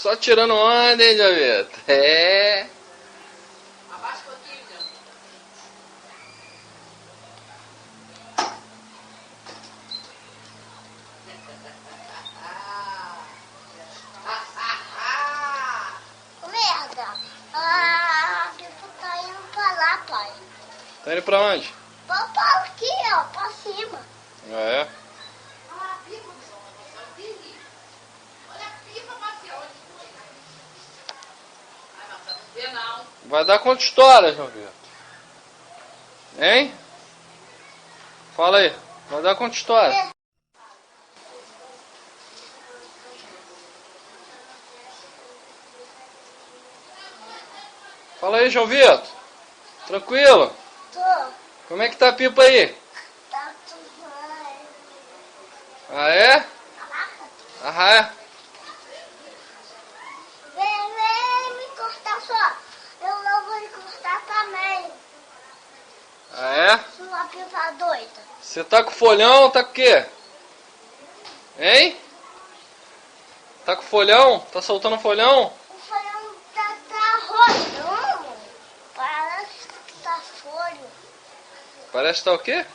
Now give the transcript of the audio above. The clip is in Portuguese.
Só tirando onda, hein, Jovito? É. Abaixa um pouquinho, Jovito. Merda! A pipa tá indo pra lá, pai. Tá indo pra onde? Pra aqui, ó, pra cima. Ah, é? Olha a pipa, Marcelo. Olha a pipa, Marcelo. Onde foi? Ai, Marcelo, não vê não. Vai dar quantas histórias, Jovito? Hein? Fala aí. Vai dar quantas histórias? Fala aí, João Vitor. Tranquilo? Tô. Como é que tá a pipa aí? Tá tudo bem. Ah, é? Ah, é? Vem me cortar só. Eu não vou me cortar também. Ah, é? Sua pipa doida. Você tá com folhão, tá com o quê? Hein? Tá com folhão? Tá soltando folhão? O folhão tá rodando. Parece que tá folho. Parece que tá o quê?